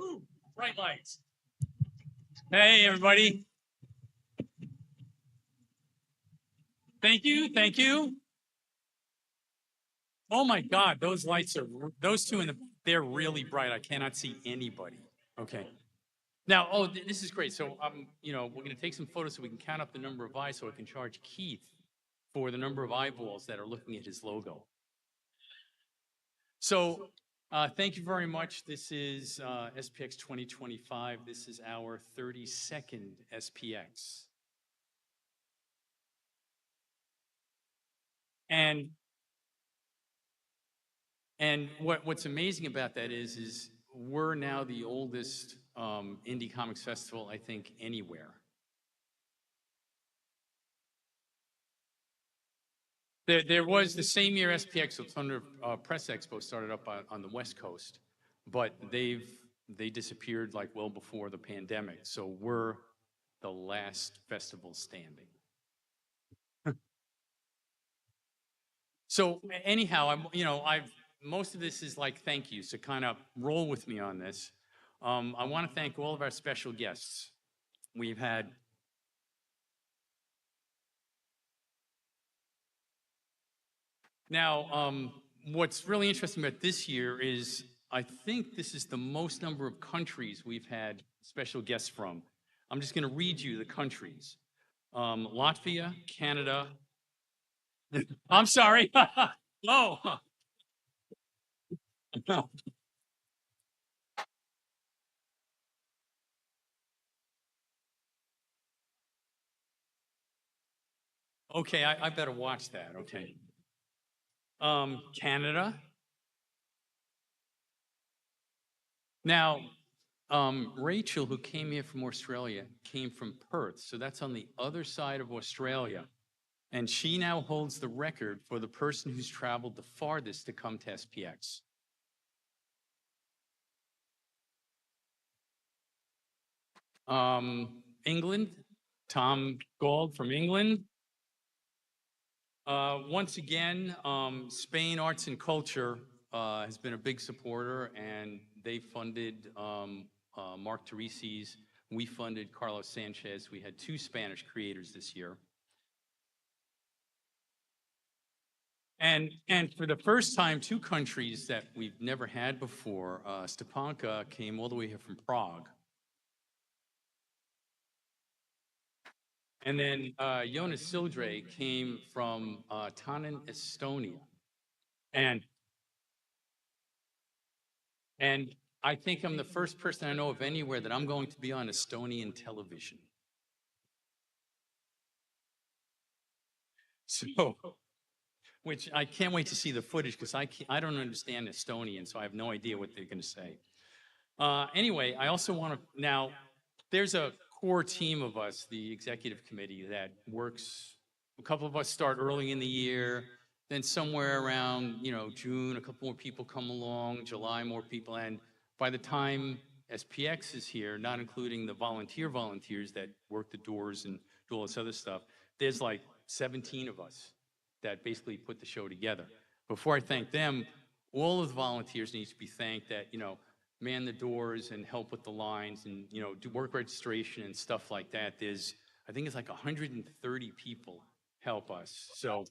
Ooh, bright lights. Hey, everybody. Thank you. Thank you. Oh my God, those lights are, those two in the, they're really bright. I cannot see anybody. Okay. Now, this is great. So, we're going to take some photos so we can count up the number of eyes so I can charge Keith for the number of eyeballs that are looking at his logo. So, thank you very much. This is SPX 2025. This is our 32nd SPX. And what's amazing about that is we're now the oldest indie comics festival, I think, anywhere. There was the same year SPX, so Thunder Press Expo started up on the West Coast, but they disappeared like well before the pandemic. So we're the last festival standing. So anyhow, most of this is like thank you. So kind of roll with me on this. I want to thank all of our special guests. We've had now. What's really interesting about this year is I think this is the most number of countries we've had special guests from. I'm just going to read you the countries: Latvia, Canada. I'm sorry. Oh. Okay, I better watch that. Okay. Canada. Now, Rachel, who came here from Australia, came from Perth. So that's on the other side of Australia. And she now holds the record for the person who's traveled the farthest to come to SPX. England, Tom Gold from England. Once again, Spain Arts and Culture has been a big supporter, and they funded Mark Teresi's. We funded Carlos Sanchez. We had 2 Spanish creators this year. And for the first time, 2 countries that we've never had before, Stepanka came all the way here from Prague. And then Jonas Sildre came from Tallinn, Estonia. And I think I'm the first person I know of anywhere that I'm going to be on Estonian television. So, which I can't wait to see the footage because I don't understand Estonian, so I have no idea what they're going to say. Anyway, I also want to now. There's a core team of us, the executive committee, that works. A couple of us start early in the year, then somewhere around June, a couple more people come along, July more people, and by the time SPX is here, not including the volunteers that work the doors and do all this other stuff, there's like 17 of us that basically put the show together. Before I thank them, all of the volunteers need to be thanked that man the doors and help with the lines and do work registration and stuff like that. I think it's like 130 people help us. So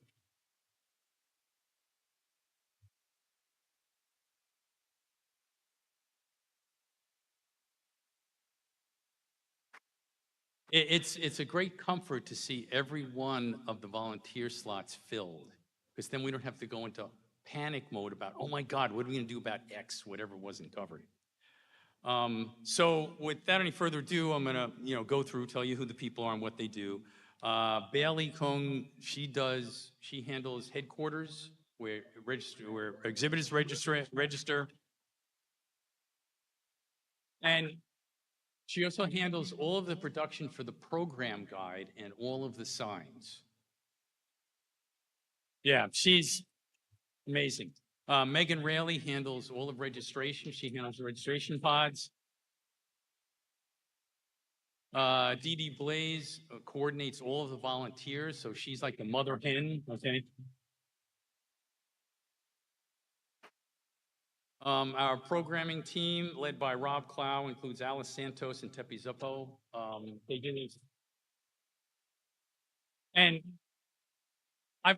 it's a great comfort to see every one of the volunteer slots filled, because then we don't have to go into panic mode about, oh my God, what are we going to do about X, whatever wasn't covered. So without any further ado, I'm going to go through, tell you who the people are and what they do. Bailey Kung, she handles headquarters where exhibitors register. And she also handles all of the production for the program guide and all of the signs. Yeah, she's amazing. Megan Raley handles all of registration. She handles the registration pods. Dee Dee Blaze coordinates all of the volunteers, so she's like the mother hen, okay? Our programming team, led by Rob Clow, includes Alice Santos and Tepi Zuppo. They do these. And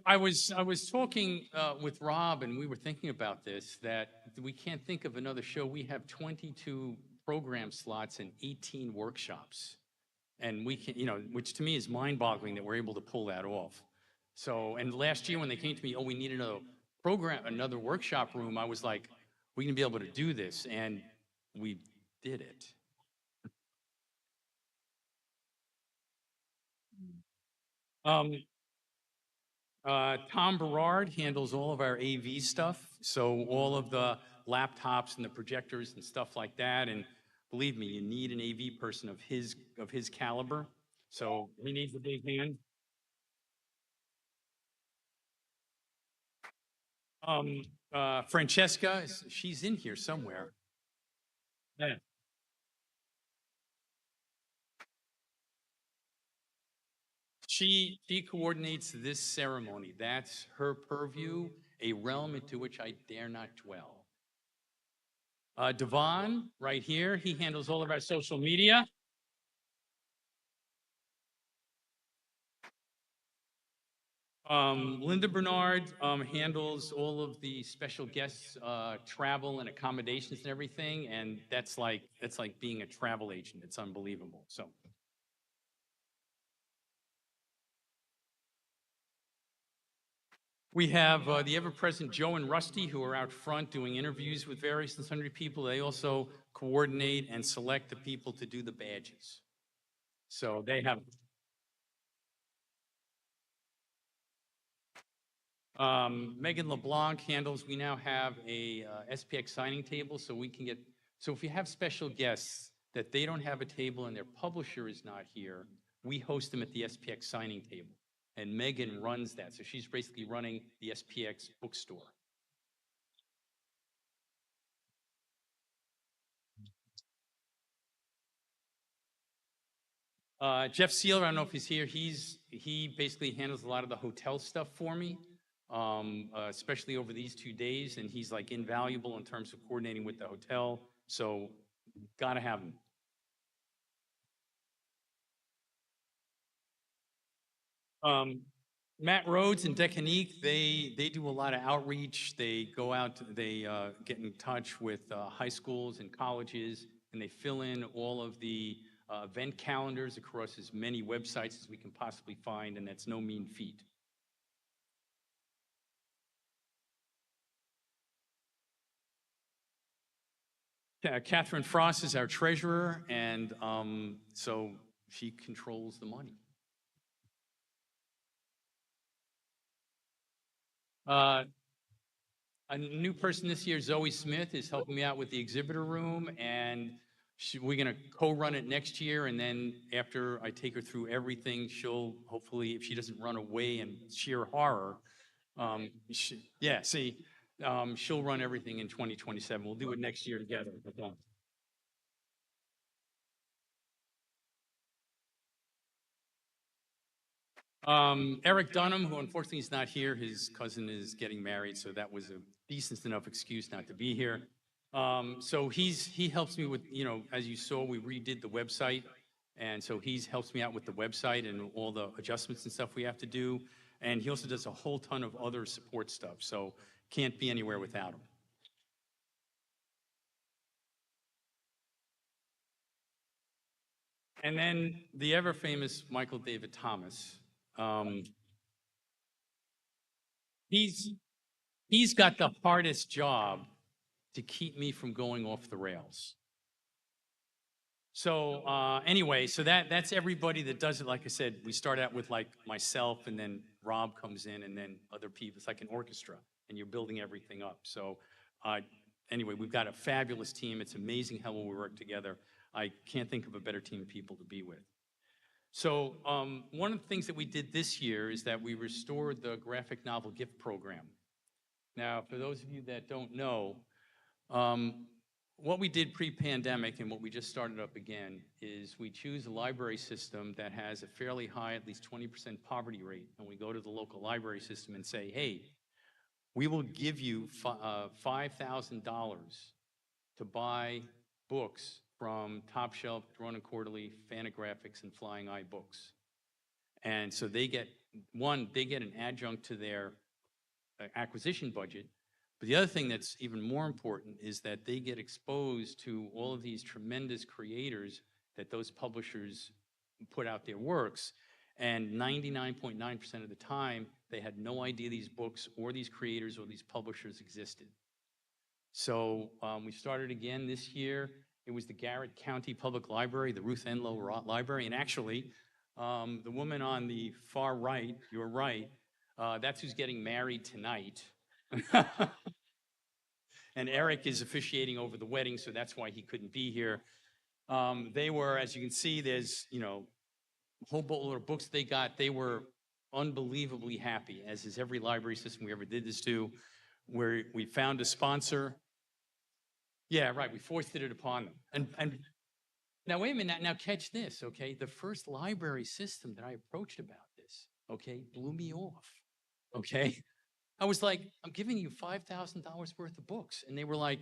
I was talking with Rob, and we were thinking about this, that we can't think of another show. We have 22 program slots and 18 workshops. And we can, which to me is mind-boggling that we're able to pull that off. So, and last year when they came to me, oh, we need another workshop room, I was like, we're gonna be able to do this, and we did it. Um, Tom Berard handles all of our AV stuff, so all of the laptops and the projectors and stuff like that. And believe me, you need an AV person of his caliber. So he needs a big hand. Francesca, she's in here somewhere. Yeah. She coordinates this ceremony. That's her purview, a realm into which I dare not dwell. Devon, right here, he handles all of our social media. Linda Bernard handles all of the special guests, travel and accommodations and everything, and that's like being a travel agent. It's unbelievable. So. We have the ever-present Joe and Rusty, who are out front doing interviews with various and sundry people. They also coordinate and select the people to do the badges. So they have. Megan LeBlanc handles, we now have a SPX signing table, so we can get, so if you have special guests that they don't have a table and their publisher is not here, we host them at the SPX signing table. And Megan runs that, so she's basically running the SPX bookstore. Jeff Sealer, I don't know if he's here. He basically handles a lot of the hotel stuff for me, especially over these 2 days, and he's like invaluable in terms of coordinating with the hotel. So, gotta have him. Matt Rhodes and Decanique, they do a lot of outreach. They go out, they get in touch with high schools and colleges, and they fill in all of the event calendars across as many websites as we can possibly find, and that's no mean feat. Catherine Frost is our treasurer, and so she controls the money. A new person this year, Zoe Smith, is helping me out with the exhibitor room, and we're going to co-run it next year. And then after I take her through everything, she'll hopefully, if she doesn't run away in sheer horror, she'll run everything in 2027. We'll do it next year together. Eric Dunham, who unfortunately is not here, his cousin is getting married, so that was a decent enough excuse not to be here. So he helps me with, as you saw, we redid the website, and so he helps me out with the website and all the adjustments and stuff we have to do. And he also does a whole ton of other support stuff, so can't be anywhere without him. And then the ever famous Michael David Thomas. He's got the hardest job to keep me from going off the rails. So anyway, so that's everybody that does it. Like I said, we start out with like myself, and then Rob comes in, and then other people. It's like an orchestra, and you're building everything up. So anyway, we've got a fabulous team. It's amazing how well we work together. I can't think of a better team of people to be with. So one of the things that we did this year is that we restored the graphic novel gift program. Now, for those of you that don't know, what we did pre-pandemic and what we just started up again is we choose a library system that has a fairly high, at least 20% poverty rate, and we go to the local library system and say, hey, we will give you $5,000 to buy books from Top Shelf, Drawn and Quarterly, Fantagraphics, and Flying Eye Books. And so they get an adjunct to their acquisition budget, But the other thing that's even more important is that they get exposed to all of these tremendous creators that those publishers put out their works. And 99.9% of the time, they had no idea these books or these creators or these publishers existed. So we started again this year. It was the Garrett County Public Library, the Ruth Enlow Library. And actually, the woman on the far right, your right, that's who's getting married tonight. And Eric is officiating over the wedding, so that's why he couldn't be here. They were, as you can see, there's, a whole boatload of books they got. They were unbelievably happy, as is every library system we ever did this to, where we found a sponsor. Yeah, right, we foisted it upon them. And now, wait a minute, now catch this, okay? The first library system that I approached about this, okay, blew me off, okay? I was like, I'm giving you $5,000 worth of books. And they were like,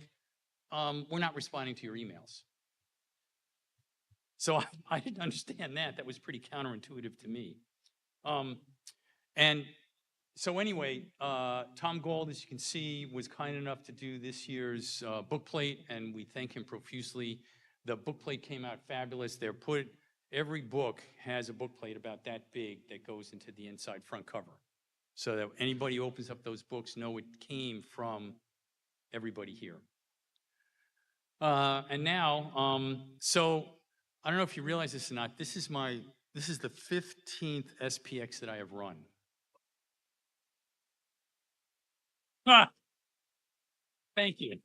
we're not responding to your emails. So I didn't understand that. That was pretty counterintuitive to me. And so anyway, Tom Gold, as you can see, was kind enough to do this year's book plate, and we thank him profusely. The book plate came out fabulous. Every book has a book plate about that big that goes into the inside front cover, so that anybody who opens up those books know it came from everybody here. And now, so I don't know if you realize this or not, this is the 15th SPX that I have run. Thank you.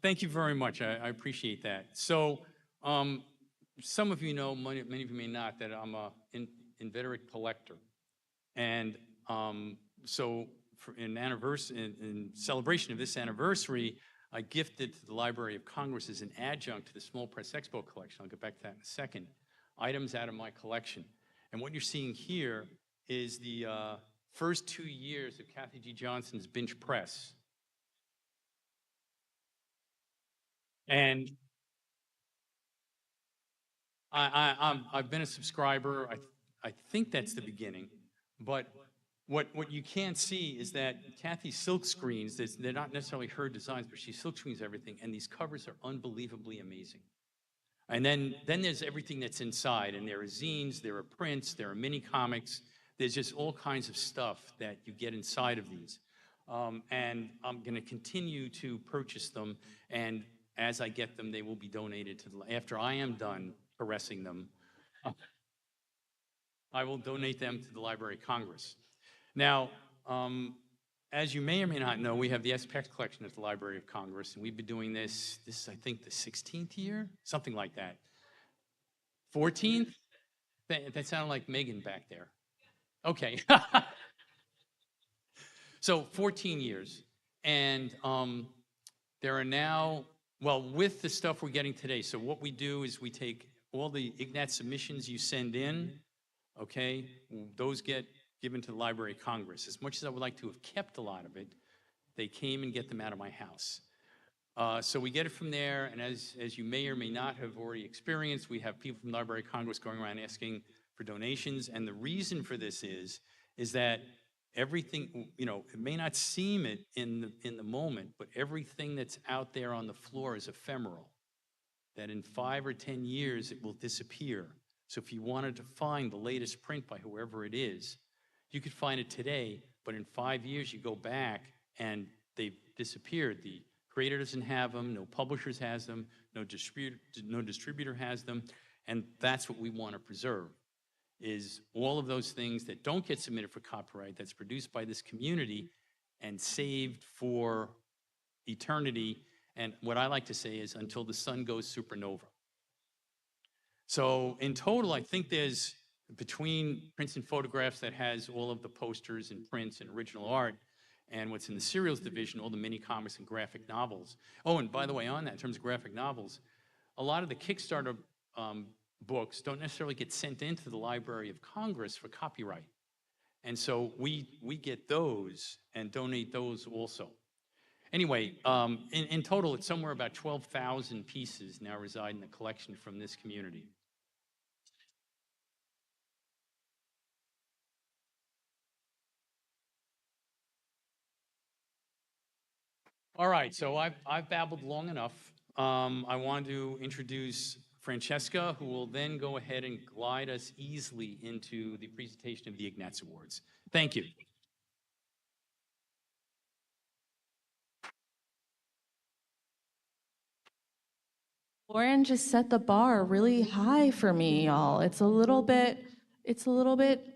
Thank you very much. I appreciate that. So some of you know, many of you may not, that I'm an inveterate collector. And so in celebration of this anniversary, I gifted to the Library of Congress as an adjunct to the Small Press Expo collection, I'll get back to that in a second, items out of my collection. And what you're seeing here is the first 2 years of Kathy G. Johnson's Binge Press. And I've been a subscriber. I think that's the beginning. But what you can't see is that Kathy silk screens, they're not necessarily her designs, but she silk screens everything, and these covers are unbelievably amazing. And then there's everything that's inside, and there are zines, there are prints, there are mini comics. There's just all kinds of stuff that you get inside of these. And I'm going to continue to purchase them, and as I get them, they will be donated to after I am done caressing them, I will donate them to the Library of Congress. Now, as you may or may not know, we have the SPX collection at the Library of Congress, and we've been doing this is, I think, the 16th year, something like that. 14th? That sounded like Megan back there. Okay. So 14 years. And there are now, well, with the stuff we're getting today, so what we do is we take all the Ignatz submissions you send in, okay, those get given to the Library of Congress. As much as I would like to have kept a lot of it, they came and get them out of my house. So we get it from there, and as you may or may not have already experienced, we have people from the Library of Congress going around asking for donations, and the reason for this is that everything, it may not seem it in the moment, but everything that's out there on the floor is ephemeral, that in 5 or 10 years it will disappear. So if you wanted to find the latest print by whoever it is, you could find it today, but in 5 years you go back and they've disappeared. The creator doesn't have them, no publishers has them, no distributor has them, and that's what we want to preserve, is all of those things that don't get submitted for copyright, that's produced by this community and saved for eternity, and what I like to say is until the sun goes supernova. So in total, I think there's, between prints and photographs that has all of the posters and prints and original art, and what's in the serials division, all the mini comics and graphic novels. Oh, and by the way, on that, in terms of graphic novels, a lot of the Kickstarter books don't necessarily get sent into the Library of Congress for copyright. And so we get those and donate those also. Anyway, in total, it's somewhere about 12,000 pieces now reside in the collection from this community. All right, so I've babbled long enough. I want to introduce Francesca, who will then go ahead and glide us easily into the presentation of the Ignatz Awards. Thank you. Lauren just set the bar really high for me, y'all. It's a little bit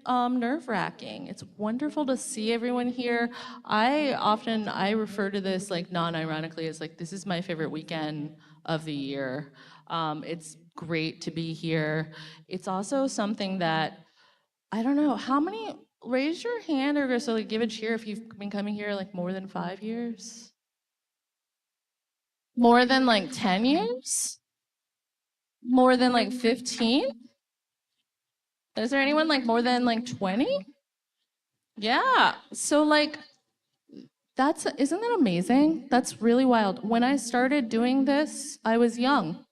nerve-wracking. It's wonderful to see everyone here. I refer to this like non-ironically as like this is my favorite weekend of the year. It's great to be here. It's also something that I don't know how many. Raise your hand or so like give a cheer if you've been coming here like more than 5 years. More than like 10 years? More than like 15? Is there anyone like more than like 20? Yeah. So like isn't that amazing? That's really wild. When I started doing this, I was young.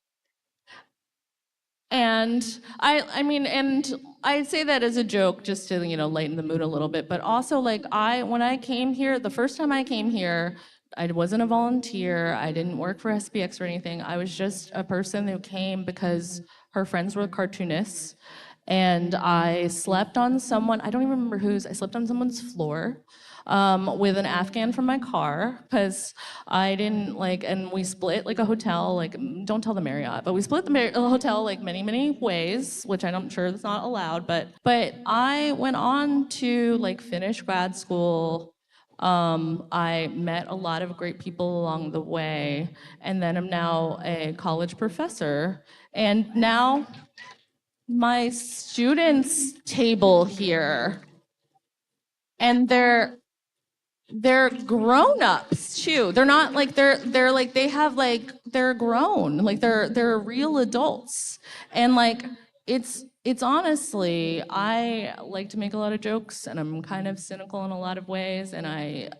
And I mean, and I say that as a joke just to, lighten the mood a little bit, but also like when I came here, the first time I came here, I wasn't a volunteer. I didn't work for SPX or anything. I was just a person who came because her friends were cartoonists. And I slept on I don't even remember whose, I slept on someone's floor with an Afghan from my car because I didn't and we split like a hotel, don't tell the Marriott, but we split the hotel like many, many ways, which I'm sure that's not allowed, but I went on to finish grad school. I met a lot of great people along the way, and then I'm now a college professor. And now my students table here, and they're grown-ups too. They're not like they're like they have they're grown, they're real adults. And it's honestly, I like to make a lot of jokes and I'm kind of cynical in a lot of ways, and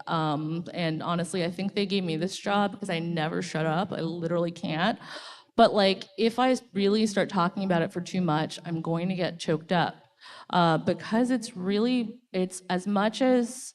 and honestly I think they gave me this job because I never shut up. I literally can't. But if I really start talking about it for too much, I'm going to get choked up. Because it's as much as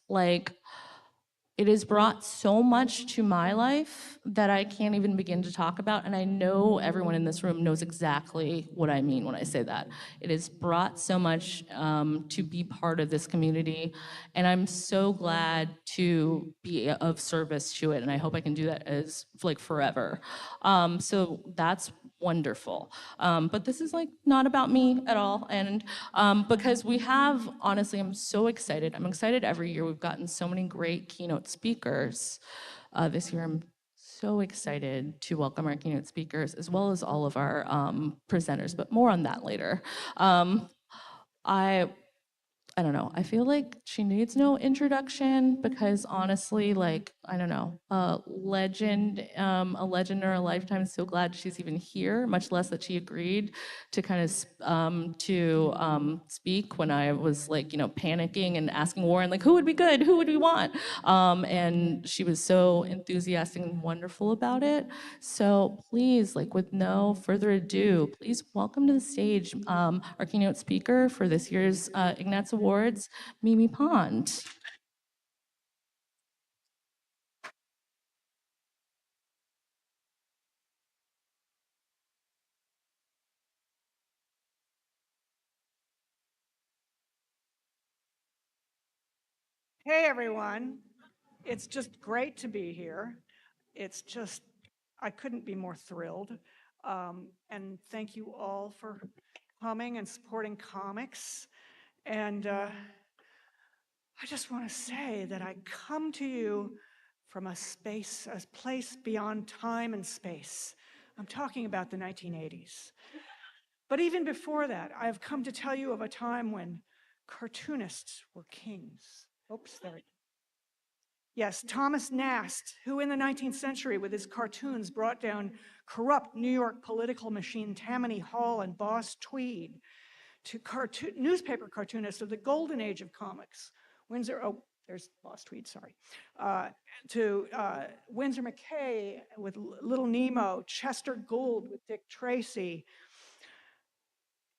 it has brought so much to my life that I can't even begin to talk about. And I know everyone in this room knows exactly what I mean when I say that. It has brought so much to be part of this community. And I'm so glad to be of service to it. And I hope I can do that as forever. So that's wonderful. But this is not about me at all. And because honestly, I'm so excited. I'm excited every year. We've gotten so many great keynote speakers. This year, I'm so excited to welcome our keynote speakers as well as all of our presenters, but more on that later. I don't know. I feel like she needs no introduction because honestly, I don't know, a legend or a lifetime. So glad she's even here, much less that she agreed to kind of speak when I was panicking and asking Warren who would be good, who would we want, and she was so enthusiastic and wonderful about it. So please, with no further ado, please welcome to the stage our keynote speaker for this year's Ignatz Awards, Mimi Pond. Hey everyone, it's just great to be here. I couldn't be more thrilled. And thank you all for coming and supporting comics. And I just want to say that I come to you from a place beyond time and space. I'm talking about the 1980s. But even before that, I've come to tell you of a time when cartoonists were kings. Oops, sorry. Yes, Thomas Nast, who in the 19th century with his cartoons brought down corrupt New York political machine Tammany Hall and Boss Tweed, to newspaper cartoonists of the golden age of comics. There's Boss Tweed, sorry. To Winsor McCay with Little Nemo, Chester Gould with Dick Tracy,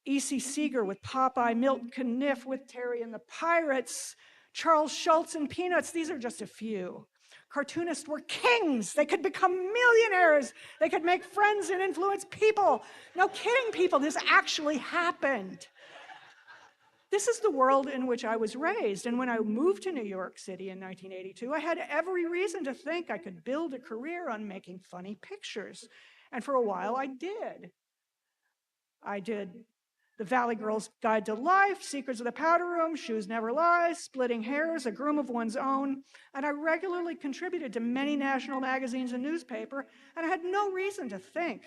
E.C. Seeger with Popeye, Milton Caniff with Terry and the Pirates, Charles Schultz and Peanuts. These are just a few. Cartoonists were kings. They could become millionaires. They could make friends and influence people. No kidding, people, this actually happened. This is the world in which I was raised. And when I moved to New York City in 1982, I had every reason to think I could build a career on making funny pictures. And for a while, I did. I did The Valley Girl's Guide to Life, Secrets of the Powder Room, Shoes Never Lie, Splitting Hairs, A Groom of One's Own, and I regularly contributed to many national magazines and newspaper, and I had no reason to think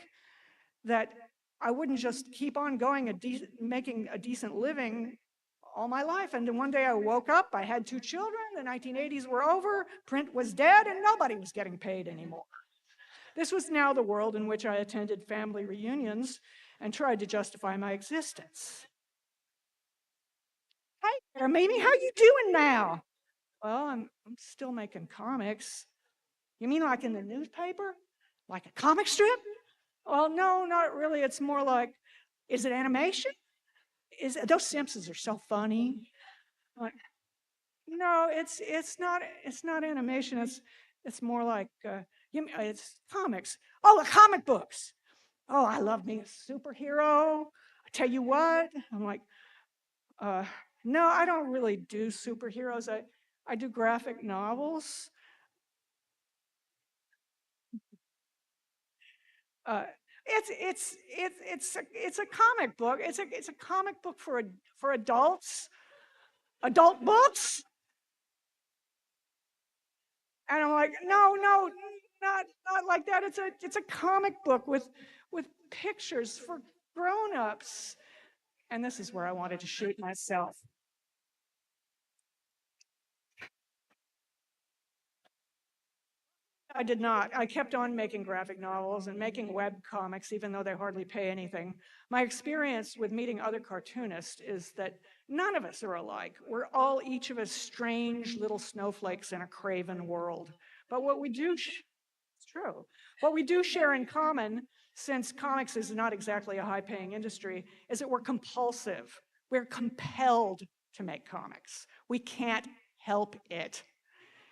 that I wouldn't just keep on going making a decent living all my life. And then one day I woke up, I had 2 children, the 1980s were over, print was dead, and nobody was getting paid anymore. This was now the world in which I attended family reunions and tried to justify my existence. Hey there, Mimi, how you doing now? Well, I'm still making comics. You mean like in the newspaper? Like a comic strip? Well, no, not really. It's more like, is it animation? Those Simpsons are so funny. Like, no, it's not animation. It's more like it's comics. Oh, comic books. Oh, I love being a superhero. I tell you what, I'm like, no, I don't really do superheroes. I do graphic novels. It's a comic book. It's a comic book for adults, adult books. And I'm like, no, not like that. It's a comic book with pictures for grown-ups. And this is where I wanted to shoot myself. I did not. I kept on making graphic novels and making web comics, even though they hardly pay anything. My experience with meeting other cartoonists is that none of us are alike. We're all, each of us, strange little snowflakes in a craven world. But what we do, it's true. What we do share in common, since comics is not exactly a high-paying industry, is that we're compulsive. We're compelled to make comics. We can't help it.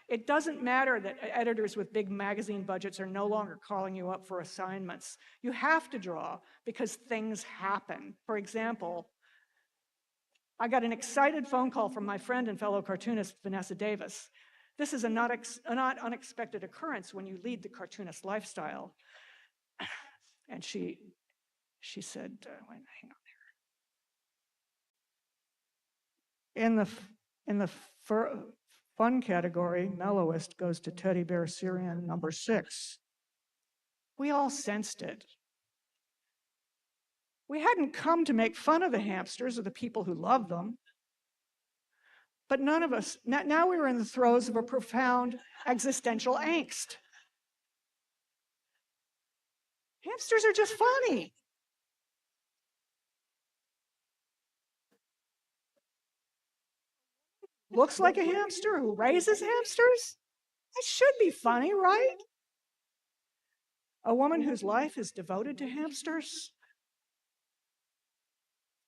It doesn't matter that editors with big magazine budgets are no longer calling you up for assignments. You have to draw because things happen. For example, I got an excited phone call from my friend and fellow cartoonist, Vanessa Davis. This is a not unexpected occurrence when you lead the cartoonist lifestyle. And she said, wait, hang on there. In the fun category, mellowest goes to Teddy Bear Syrian number 6. We all sensed it. We hadn't come to make fun of the hamsters or the people who love them. But none of us, now we were in the throes of a profound existential angst. Hamsters are just funny. Looks like a hamster, who raises hamsters? That should be funny, right? A woman whose life is devoted to hamsters?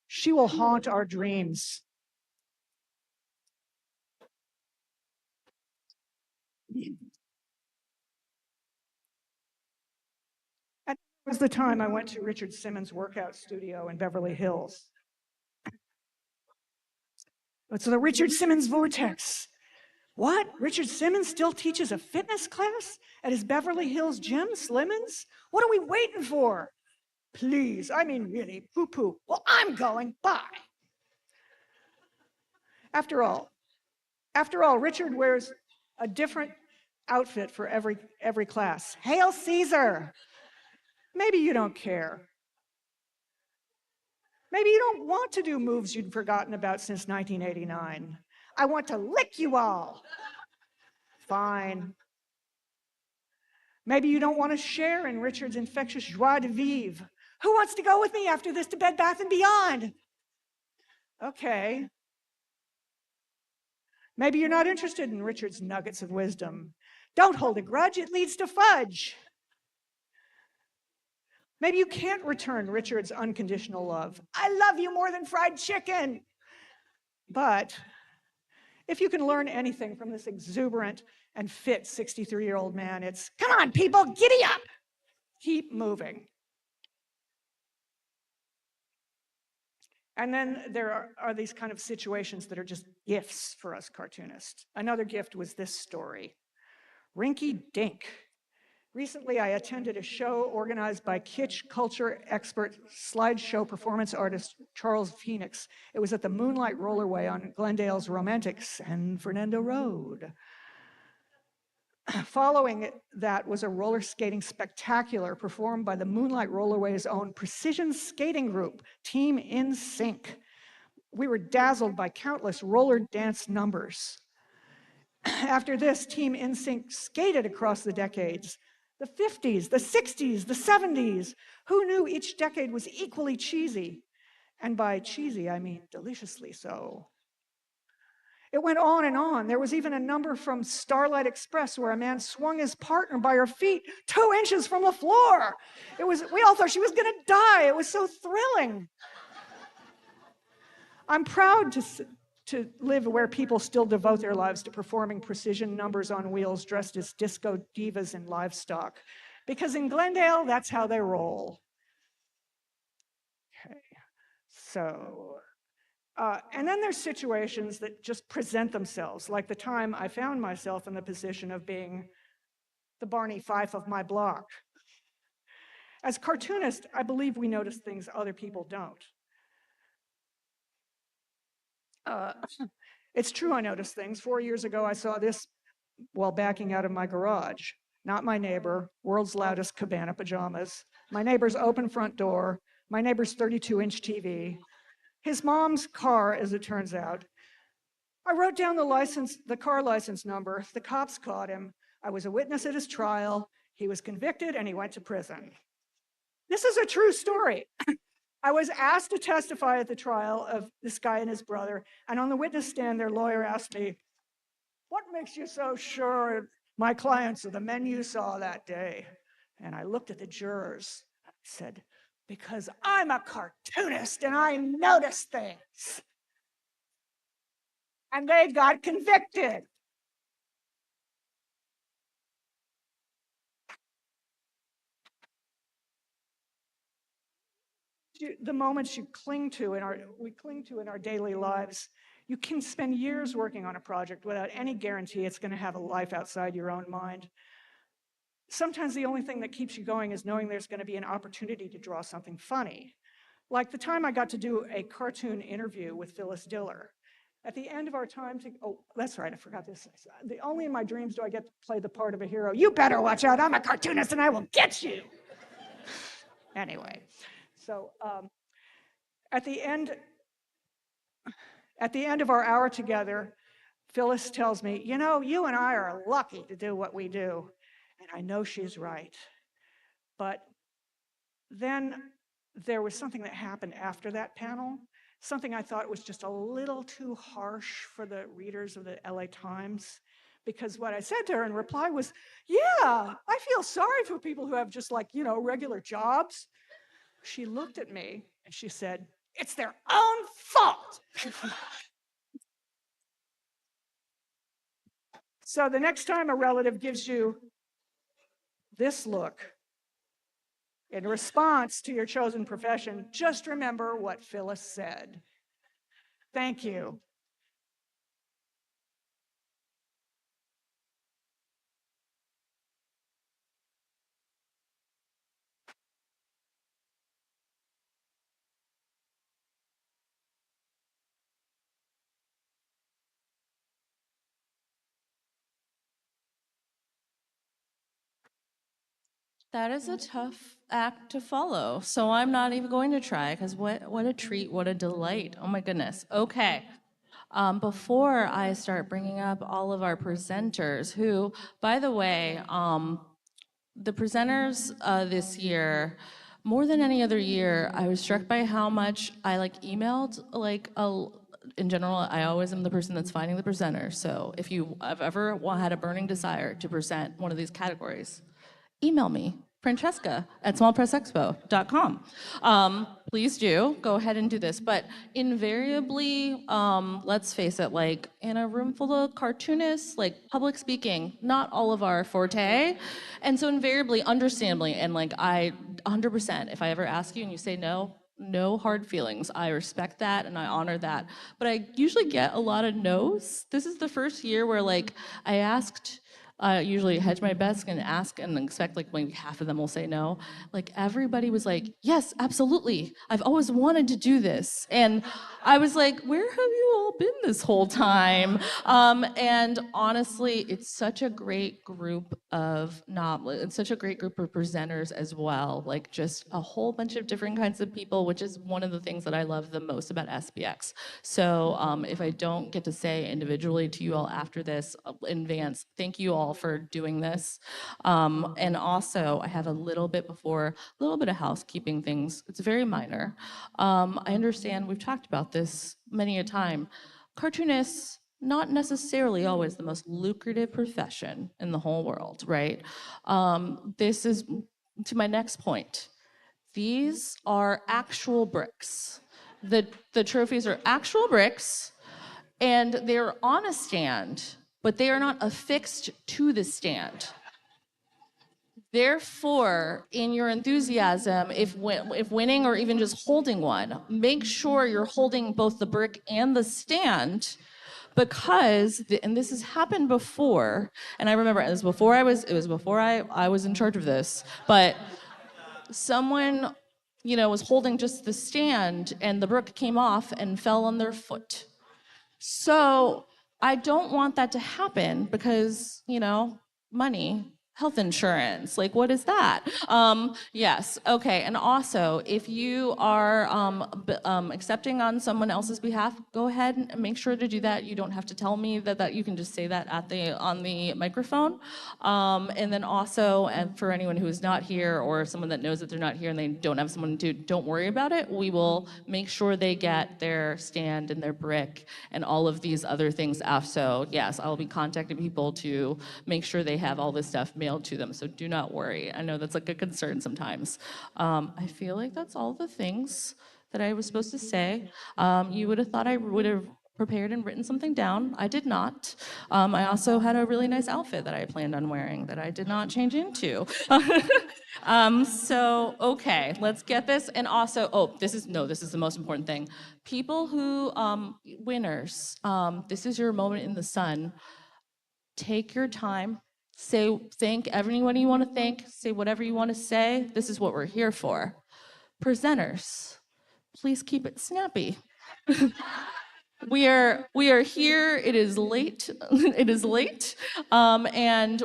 She will haunt our dreams. That was the time I went to Richard Simmons' workout studio in Beverly Hills. It's the Richard Simmons Vortex. What? Richard Simmons still teaches a fitness class at his Beverly Hills gym, Slimmons? What are we waiting for? Please, I mean really, poo-poo. Well, I'm going, bye. After all, Richard wears a different outfit for every class. Hail Caesar! Maybe you don't care. Maybe you don't want to do moves you'd forgotten about since 1989. I want to lick you all. Fine. Maybe you don't want to share in Richard's infectious joie de vivre. Who wants to go with me after this to Bed Bath & Beyond? Okay. Maybe you're not interested in Richard's nuggets of wisdom. Don't hold a grudge, it leads to fudge. Maybe you can't return Richard's unconditional love. I love you more than fried chicken. But if you can learn anything from this exuberant And fit 63-year-old man, it's, come on, people, giddy up. Keep moving. And then there are these kind of situations that are just gifts for us cartoonists. Another gift was this story. Rinky Dink. Recently, I attended a show organized by kitsch culture expert, slideshow performance artist Charles Phoenix. It was at the Moonlight Rollerway on Glendale's romantic San Fernando Road. Following that was a roller skating spectacular performed by the Moonlight Rollerway's own precision skating group, Team In Sync. We were dazzled by countless roller dance numbers. After this, Team In Sync skated across the decades. The 50s, the 60s, the 70s. Who knew each decade was equally cheesy? And by cheesy, I mean deliciously so. It went on and on. There was even a number from Starlight Express where a man swung his partner by her feet 2 inches from the floor. We all thought she was going to die. It was so thrilling. I'm proud to live where people still devote their lives to performing precision numbers on wheels dressed as disco divas in livestock. Because in Glendale, that's how they roll. Okay, so... and then there's situations that just present themselves, like the time I found myself in the position of being the Barney Fife of my block. As cartoonists, I believe we notice things other people don't. It's true I noticed things. 4 years ago, I saw this while backing out of my garage. Not my neighbor, world's loudest cabana pajamas, my neighbor's open front door, my neighbor's 32-inch TV, his mom's car, as it turns out. I wrote down the car license number. The cops caught him. I was a witness at his trial. He was convicted and he went to prison. This is a true story. I was asked to testify at the trial of this guy and his brother, and on the witness stand, their lawyer asked me, "What makes you so sure my clients are the men you saw that day?" And I looked at the jurors and said, "Because I'm a cartoonist and I notice things." And they got convicted. The moments we cling to in our daily lives, you can spend years working on a project without any guarantee it's going to have a life outside your own mind. Sometimes the only thing that keeps you going is knowing there's going to be an opportunity to draw something funny. Like the time I got to do a cartoon interview with Phyllis Diller. At the end of our time, oh, that's right, I forgot this. Only in my dreams do I get to play the part of a hero. You better watch out, I'm a cartoonist and I will get you. Anyway, so at the end of our hour together, Phyllis tells me, "You know, you and I are lucky to do what we do." And I know she's right. But then there was something that happened after that panel, something I thought was just a little too harsh for the readers of the LA Times. Because what I said to her in reply was, "Yeah, I feel sorry for people who have just regular jobs." She looked at me and she said, "It's their own fault." So the next time a relative gives you this look in response to your chosen profession, just remember what Phyllis said. Thank you. That is a tough act to follow, so I'm not even going to try, because what a treat, what a delight. Oh my goodness. Okay. Before I start bringing up all of our presenters, who, by the way, the presenters this year, more than any other year, I was struck by how much I emailed in general, I always am the person that's finding the presenter. So if you have ever had a burning desire to present one of these categories, email me. Francesca at smallpressexpo.com. Please do go ahead and do this. But invariably, let's face it, like in a room full of cartoonists, like public speaking, not all of our forte. And so invariably, understandably, and like 100%, if I ever ask you and you say no, no hard feelings. I respect that and I honor that. But I usually get a lot of no's. This is the first year where like I asked, usually hedge my bets and ask and expect like maybe half of them will say no. Like everybody was like, yes, absolutely. I've always wanted to do this. And I was like, where have you all been this whole time? And honestly, it's such a great group of it's such a great group of presenters as well. Like just a whole bunch of different kinds of people, which is one of the things that I love the most about SPX. So if I don't get to say individually to you all after this in advance, thank you all for doing this. And also, I have a little bit of housekeeping things. It's very minor. I understand we've talked about this many a time. Cartoonists, not necessarily always the most lucrative profession in the whole world, right? This is to my next point. These are actual bricks. The trophies are actual bricks, and they're on a stand, but they are not affixed to the stand. Therefore, in your enthusiasm, if winning or even just holding one, make sure you're holding both the brick and the stand, because and this has happened before, and I remember it was before I was in charge of this, but someone was holding just the stand and the brick came off and fell on their foot. So I don't want that to happen because, money, health insurance, like what is that? Yes, okay, and also if you are accepting on someone else's behalf, go ahead and make sure to do that. You don't have to tell me that you can just say that on the microphone. And then also, and for anyone who is not here or someone that knows that they're not here and they don't have someone to, don't worry about it. We will make sure they get their stand and their brick and all of these other things after. So yes, I'll be contacting people to make sure they have all this stuff mailed to them, so do not worry. I know that's like a concern sometimes. I feel like that's all the things that I was supposed to say. You would have thought I would have prepared and written something down. I did not. I also had a really nice outfit that I planned on wearing that I did not change into. So, okay, let's get this. And also, this is the most important thing. People who, winners, this is your moment in the sun. Take your time. Thank everyone you want to thank. Say whatever you want to say. This is what we're here for. Presenters, please keep it snappy. We are here. It is late. It is late. And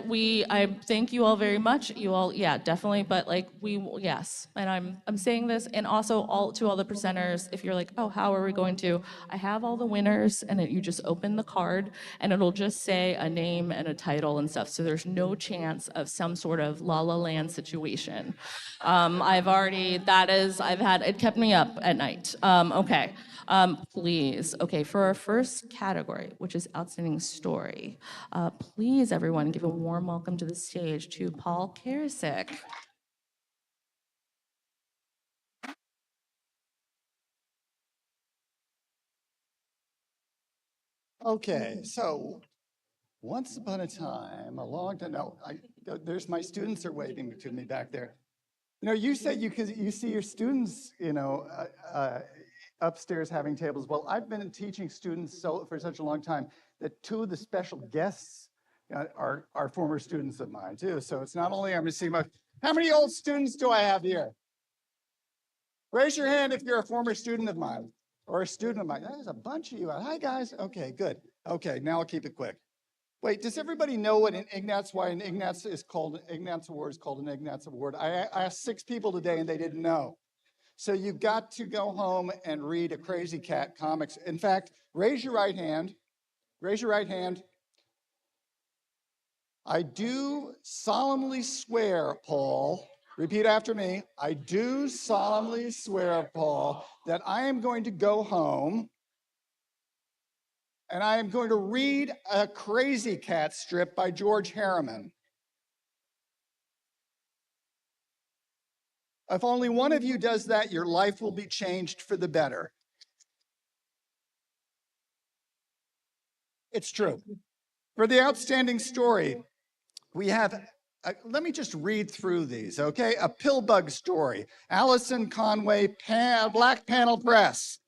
I thank you all very much. You all, yeah, definitely. But like yes. And I'm saying this, and also all the presenters. If you're like, oh, how are we going to? I have all the winners, and you just open the card, and it'll just say a name and a title and stuff. So there's no chance of some sort of La La Land situation. It kept me up at night. Okay. Please, okay, for our first category, which is Outstanding Story, please, everyone, give a warm welcome to the stage to Paul Karasik. Okay, so once upon a time, there's my students are waving to me back there. You said you see your students, upstairs having tables. Well, I've been teaching students for such a long time that two of the special guests are former students of mine too. So it's not only I'm going to see how many old students do I have here? Raise your hand if you're a former student of mine or a student of mine. There's a bunch of you. Hi guys. Okay, good. Okay, now I'll keep it quick. Wait, does everybody know why an Ignatz Award is called an Ignatz Award? I asked 6 people today and they didn't know. So you've got to go home and read a Crazy Cat comics. In fact, raise your right hand. Raise your right hand. I do solemnly swear, Paul, repeat after me. I do solemnly swear, Paul, that I am going to go home and I am going to read a Crazy Cat strip by George Harriman. If only one of you does that, your life will be changed for the better. It's true. For the outstanding story, we have, let me just read through these, okay? A pill bug story, Allison Conway, Black Panel Press.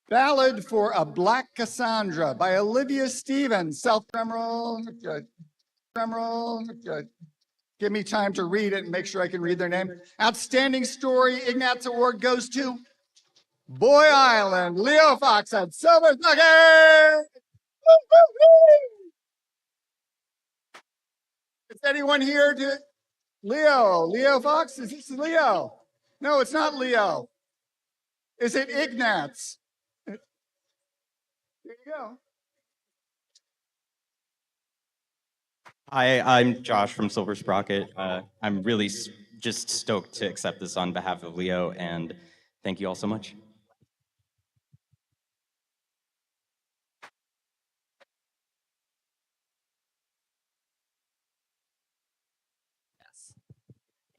Ballad for a Black Cassandra by Olivia Stevens, self-drumroll. Give me time to read it and make sure I can read their name. Outstanding story, Ignatz Award goes to Boy Island, Leo Fox and Silver Nugget. Is anyone here to Leo Fox? Is this Leo? No, it's not Leo. Is it Ignatz? There you go. Hi, I'm Josh from Silver Sprocket. I'm really just stoked to accept this on behalf of Leo, and thank you all so much.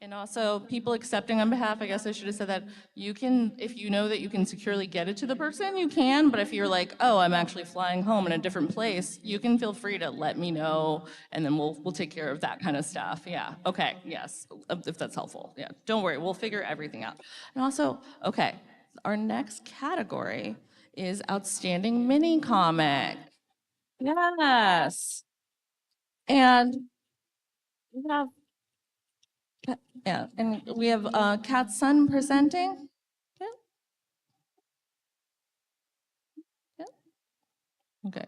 And also, people accepting on behalf, I guess I should have said that, you can, if you know that you can securely get it to the person, you can, but if you're like, oh, I'm actually flying home in a different place, you can feel free to let me know, and then we'll take care of that kind of stuff. Yeah, okay, yes, if that's helpful. Yeah, don't worry, we'll figure everything out. And also, okay, our next category is Outstanding Minicomic. Yes. And we have and we have Kat Sun presenting. Yeah. Yeah. Okay.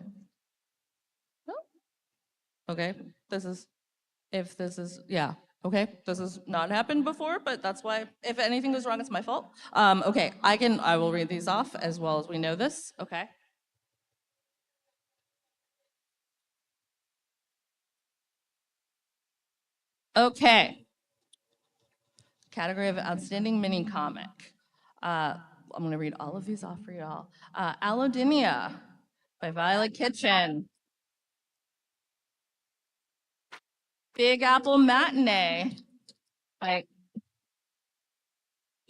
Oh. Okay. Yeah. Okay. This has not happened before, but that's why, if anything goes wrong, it's my fault. Okay. I will read these off as well as we know this. Okay. Okay. Category of Outstanding Mini Comic. I'm going to read all of these off for y'all. Allodinia by Violet Kitchen. Big Apple Matinee by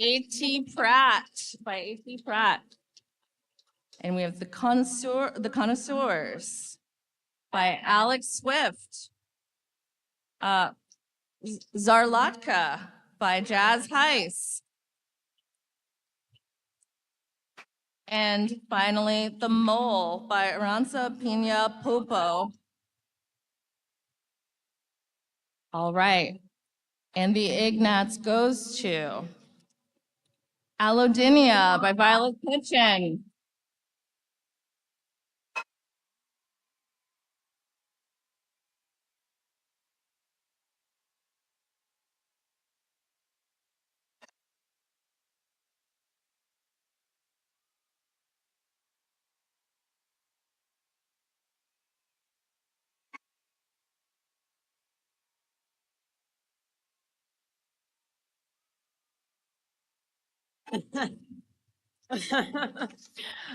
A.T. Pratt. And we have The Connoisseurs by Alex Swift. Zarlatka by Jazz Heiss. And finally, The Mole by Aranza Pina Popo. All right. And the Ignatz goes to Allodinia by Violet Kitchen.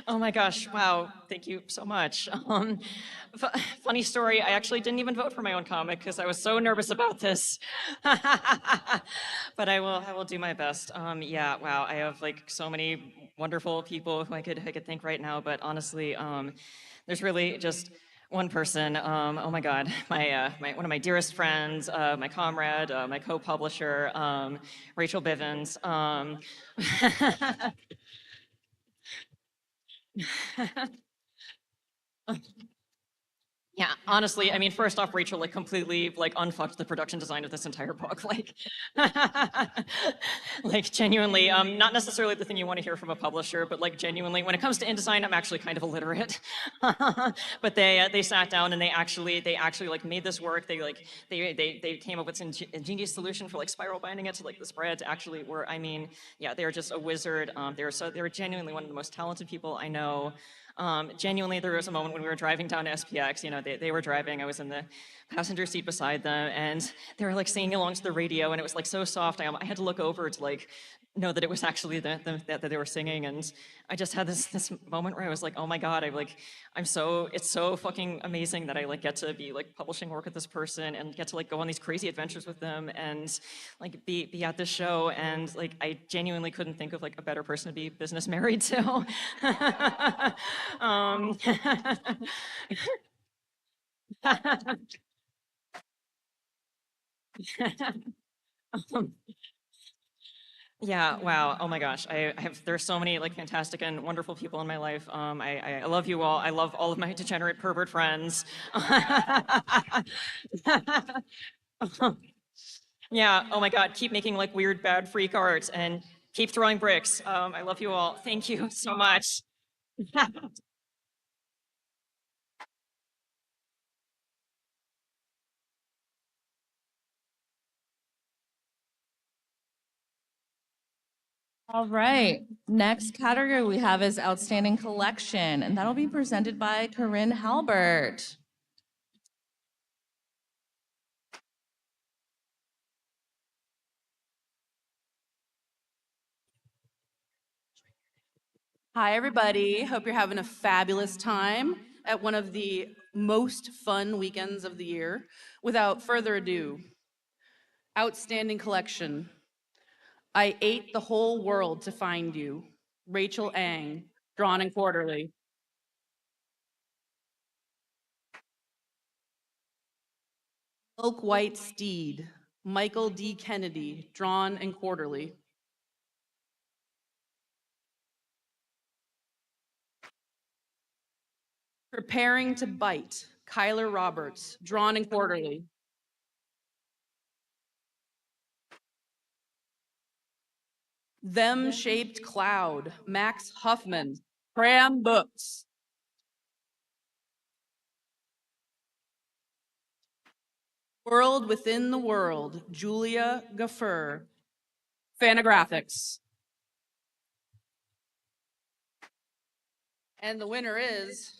Oh my gosh, wow, thank you so much. Funny story, I actually didn't even vote for my own comic because I was so nervous about this. But I will do my best. Yeah, wow, I have like so many wonderful people who I could thank right now, but honestly, there's really just one person. Oh my God, one of my dearest friends, my comrade, my co-publisher, Rachel Bivens. Yeah, honestly, I mean, first off, Rachel like completely like unfucked the production design of this entire book. Like, like genuinely, not necessarily the thing you want to hear from a publisher, but like genuinely, when it comes to InDesign, I'm actually kind of illiterate. But they sat down and they actually like made this work. They came up with an ingenious solution for like spiral binding it to like the spread to actually work. I mean, yeah, they're just a wizard. They're genuinely one of the most talented people I know. Genuinely, there was a moment when we were driving down to SPX, you know, they were driving, I was in the passenger seat beside them, and they were like singing along to the radio, and it was like so soft, I had to look over to like know that it was actually that they were singing, and I just had this moment where I was like, oh my God, it's so fucking amazing that I like get to be like publishing work with this person and get to like go on these crazy adventures with them and like be at this show, and like I genuinely couldn't think of like a better person to be business married to. um, Yeah, wow. Oh my gosh. I have there's so many like fantastic and wonderful people in my life. I love you all. I love all of my degenerate pervert friends. Yeah, oh my God. Keep making like weird bad freak art and keep throwing bricks. I love you all. Thank you so much. All right. Next category we have is Outstanding Collection, and that'll be presented by Corinne Halbert. Hi, everybody. Hope you're having a fabulous time at one of the most fun weekends of the year. Without further ado, Outstanding Collection. I ate the whole world to find you. Rachel Ang, drawn and quarterly. Milk White Steed, Michael D. Kennedy, drawn and quarterly. Preparing to Bite, Kyler Roberts, drawn and quarterly. Them Shaped Cloud, Max Huffman, Cram Books. World Within the World, Julia Gaffer, Fantagraphics. And the winner is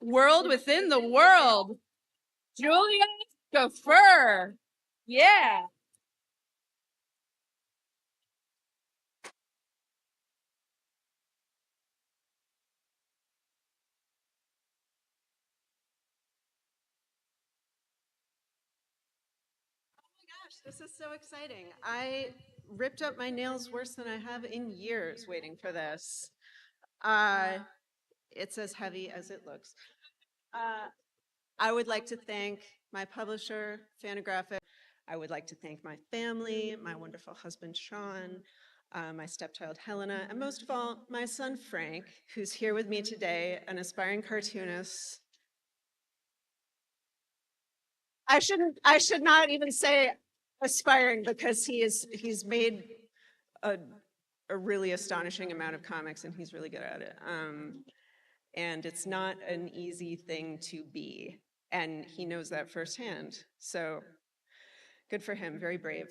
World Within the World, Julia Gaffer. Yeah. This is so exciting. I ripped up my nails worse than I have in years waiting for this. It's as heavy as it looks. I would like to thank my publisher, Fantagraphics. I would like to thank my family, my wonderful husband, Sean, my stepchild, Helena, and most of all, my son, Frank, who's here with me today, an aspiring cartoonist. I should not even say aspiring because he's made a really astonishing amount of comics and he's really good at it. And it's not an easy thing to be, and he knows that firsthand. So good for him, very brave.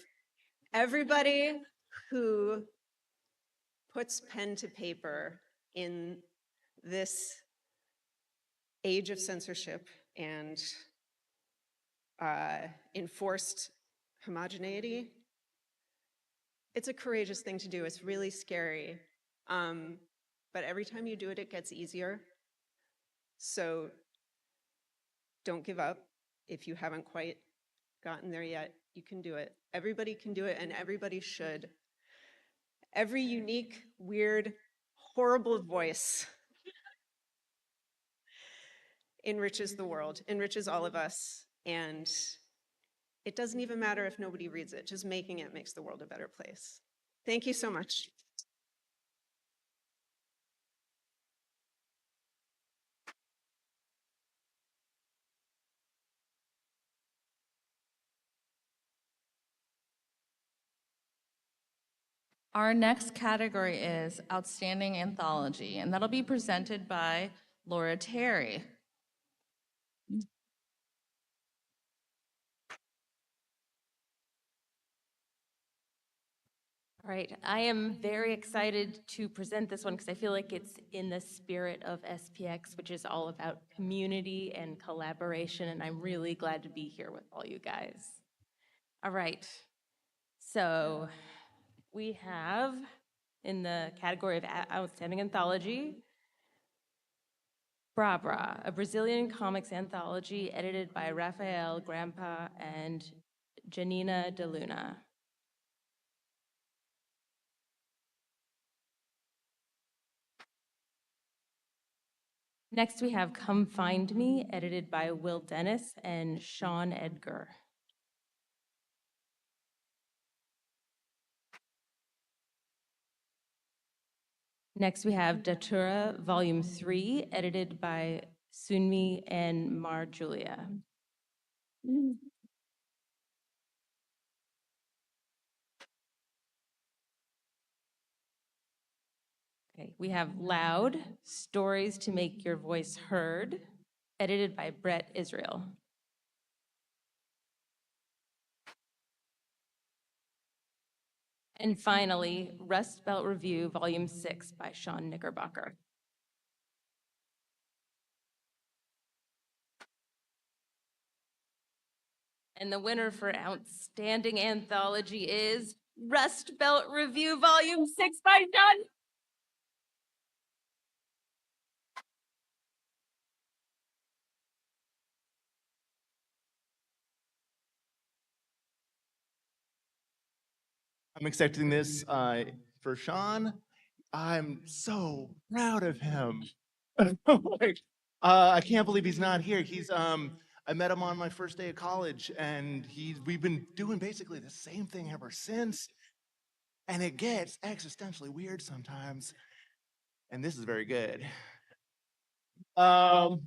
Everybody who puts pen to paper in this age of censorship and enforced homogeneity, it's a courageous thing to do. It's really scary. But every time you do it, it gets easier. So don't give up. If you haven't quite gotten there yet, you can do it. Everybody can do it, and everybody should. Every unique, weird, horrible voice enriches the world, enriches all of us, and it doesn't even matter if nobody reads it. Just making it makes the world a better place. Thank you so much. Our next category is Outstanding Anthology, and that'll be presented by Laura Terry. All right, I am very excited to present this one because I feel like it's in the spirit of SPX, which is all about community and collaboration, and I'm really glad to be here with all you guys. All right, so we have in the category of Outstanding Anthology, Bra Bra, a Brazilian comics anthology edited by Rafael Grampa and Janina de Luna. Next, we have Come Find Me, edited by Will Dennis and Sean Edgar. Next, we have Datura, Volume 3, edited by Sunmi and Mar Julia. Okay, we have Loud, Stories to Make Your Voice Heard, edited by Brett Israel. And finally, Rust Belt Review, Volume 6 by Sean Knickerbocker. And the winner for Outstanding Anthology is Rust Belt Review, Volume 6 by Sean. I'm accepting this for Sean. I'm so proud of him. Like, I can't believe he's not here. I met him on my first day of college, and we've been doing basically the same thing ever since. And it gets existentially weird sometimes. And this is very good. Sean,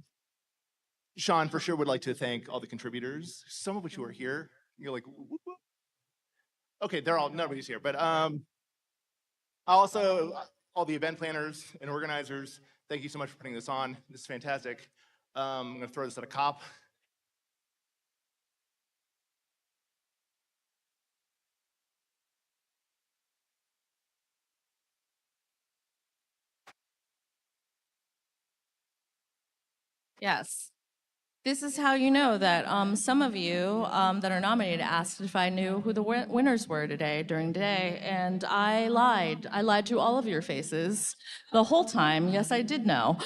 for sure, would like to thank all the contributors, some of which who are here. You're like, whoop, whoop. Okay, nobody's here, but also all the event planners and organizers, thank you so much for putting this on. This is fantastic. I'm gonna throw this at a cop. Yes. This is how you know that some of you that are nominated asked if I knew who the winners were today during the day, and I lied. I lied to all of your faces the whole time. Yes, I did know.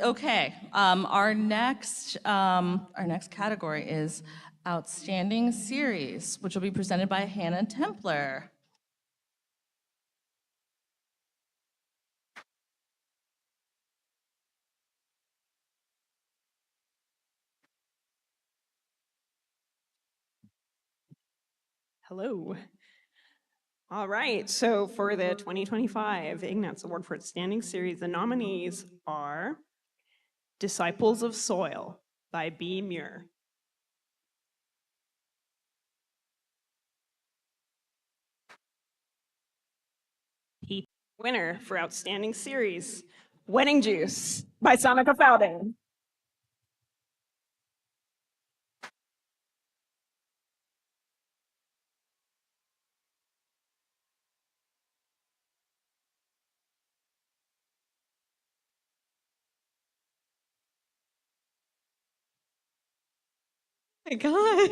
Okay, our next category is Outstanding Series, which will be presented by Hannah Templer. Hello. All right, so for the 2025 Ignatz Award for Outstanding Series, the nominees are Disciples of Soil by B. Muir. Winner for Outstanding Series, Wedding Juice by Sonica Fowden. My God.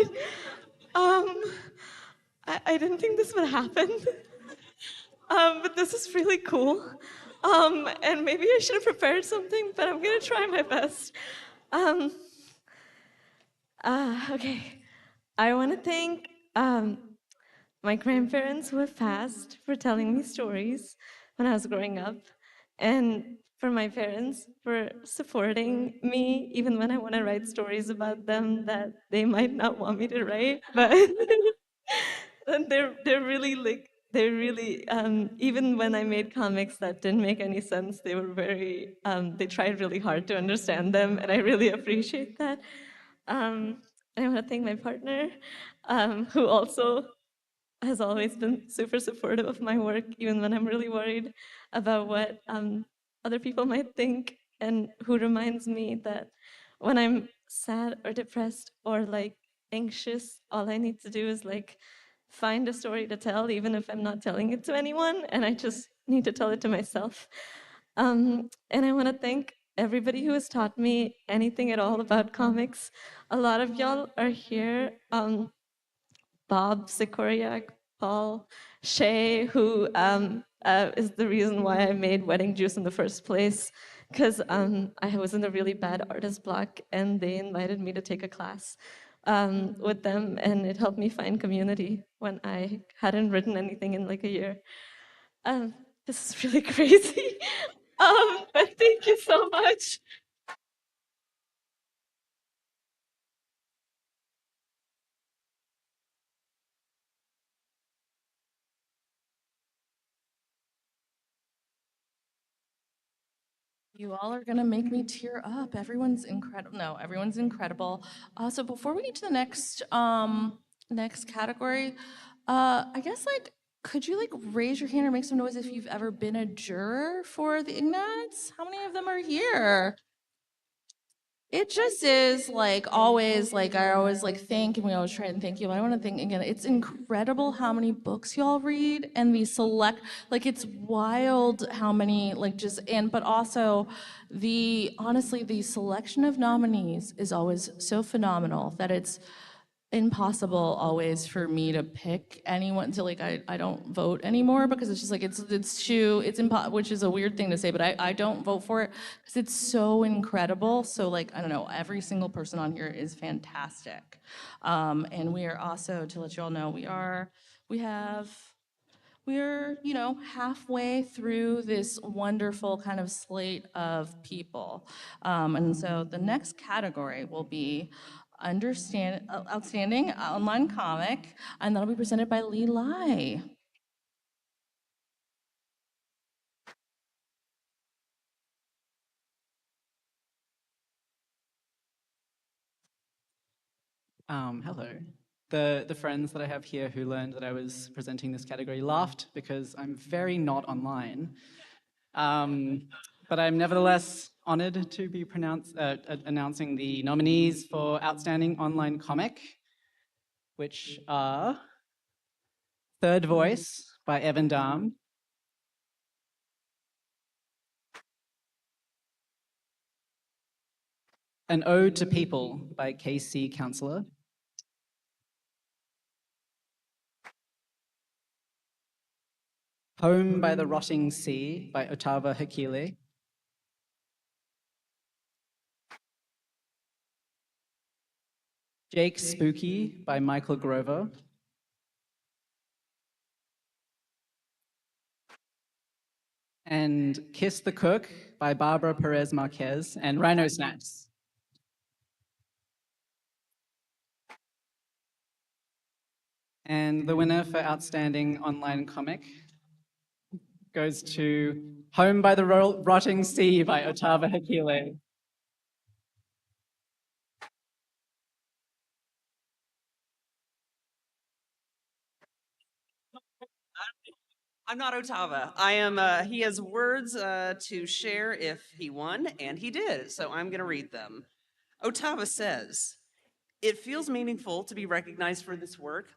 I didn't think this would happen. But this is really cool. And maybe I should have prepared something, but I'm gonna try my best. Okay. I want to thank my grandparents who have passed for telling me stories when I was growing up, and for my parents for supporting me even when I want to write stories about them that they might not want me to write, but and they're really like they're really even when I made comics that didn't make any sense, they were very they tried really hard to understand them, and I really appreciate that. And I want to thank my partner, who also has always been super supportive of my work, even when I'm really worried about what other people might think, and who reminds me that when I'm sad or depressed or like anxious, all I need to do is like find a story to tell, even if I'm not telling it to anyone, and I just need to tell it to myself. And I want to thank everybody who has taught me anything at all about comics. A lot of y'all are here. Bob Sikoriak, Paul, Shay, who is the reason why I made Wedding Juice in the first place, because I was in a really bad artist block, and they invited me to take a class with them, and it helped me find community when I hadn't written anything in like a year. This is really crazy, but thank you so much. You all are gonna make me tear up. Everyone's incredible. No, everyone's incredible. So before we get to the next category, I guess like could you like raise your hand or make some noise if you've ever been a juror for the Ignatz? How many of them are here? It just is like always, like I always like thank, and we always try and thank you. But I want to thank again. It's incredible how many books y'all read, and the select, like it's wild how many like just and but also the honestly the selection of nominees is always so phenomenal that it's impossible always for me to pick anyone to like I don't vote anymore because it's just like it's which is a weird thing to say, but I don't vote for it because it's so incredible. So like I don't know, every single person on here is fantastic. And we are also, to let you all know, we're, you know, halfway through this wonderful kind of slate of people. And so the next category will be outstanding online comic, and that'll be presented by Lee Lai. Hello. The friends that I have here who learned that I was presenting this category laughed because I'm very not online. But I'm nevertheless honored to be announcing the nominees for Outstanding Online Comic, which are Third Voice by Evan Dahm, An Ode to People by KC Counselor, Home by the Rotting Sea by Ottava Hakile, Jake Spooky by Michael Grover, and Kiss the Cook by Barbara Perez Marquez and Rhino Snaps. And the winner for Outstanding Online Comic goes to Home by the Rotting Sea by Ottava Hakile. I'm not Ottava. I am, he has words to share if he won, and he did, so I'm going to read them. Ottava says, "It feels meaningful to be recognized for this work,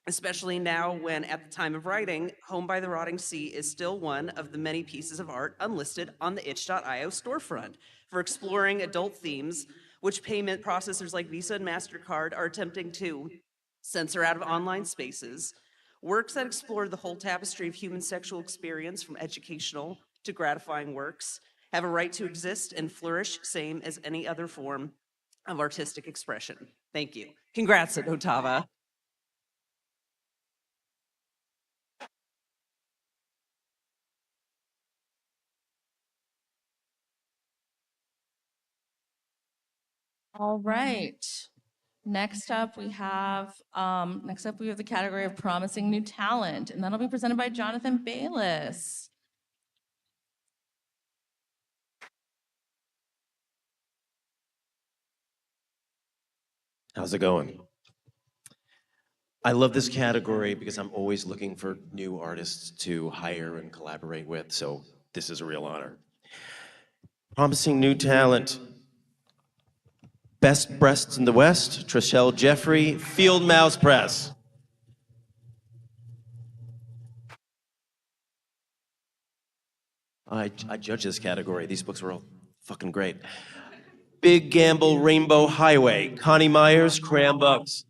especially now when, at the time of writing, Home by the Rotting Sea is still one of the many pieces of art unlisted on the itch.io storefront for exploring adult themes, which payment processors like Visa and MasterCard are attempting to censor out of online spaces. Works that explore the whole tapestry of human sexual experience, from educational to gratifying works, have a right to exist and flourish, same as any other form of artistic expression." Thank you. Congrats at Ottava. All right. Next up, we have the category of promising new talent, and that'll be presented by Jonathan Bayless. How's it going? I love this category because I'm always looking for new artists to hire and collaborate with, so this is a real honor. Promising new talent. Best Breasts in the West, Trishelle Jeffrey, Field Mouse Press. I judge this category. These books were all fucking great. Big Gamble Rainbow Highway, Connie Myers, Cram Books.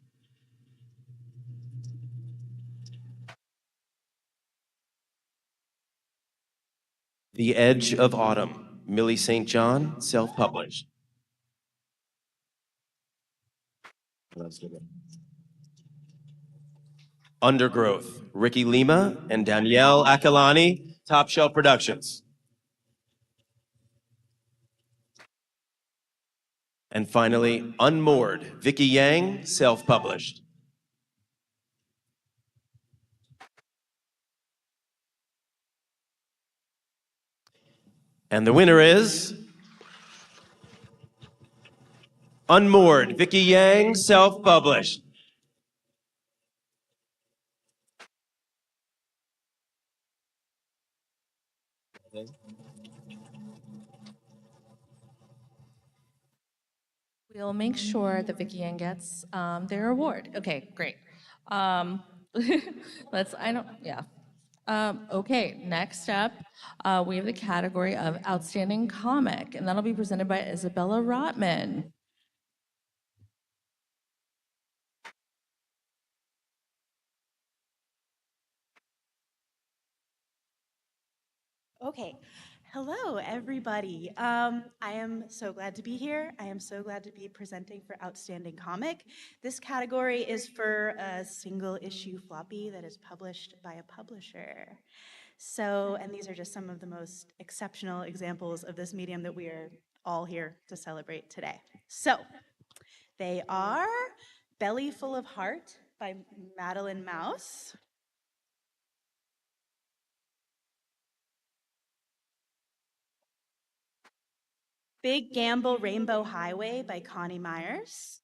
The Edge of Autumn, Millie St. John, self-published. Undergrowth, Ricky Lima and Danielle Akalani, Top Shelf Productions. And finally, Unmoored, Vicky Yang, self-published. And the winner is Unmoored, Vicky Yang, self-published. We'll make sure that Vicky Ann gets their award. Okay, great. Okay, next up, we have the category of Outstanding Comic, and that'll be presented by Isabella Rotman. Okay. Hello, everybody. I am so glad to be here. I am so glad to be presenting for Outstanding Comic. This category is for a single issue floppy that is published by a publisher. So, and these are just some of the most exceptional examples of this medium that we are all here to celebrate today. So, they are Belly Full of Heart by Madeline Mouse. Big Gamble Rainbow Highway by Connie Myers.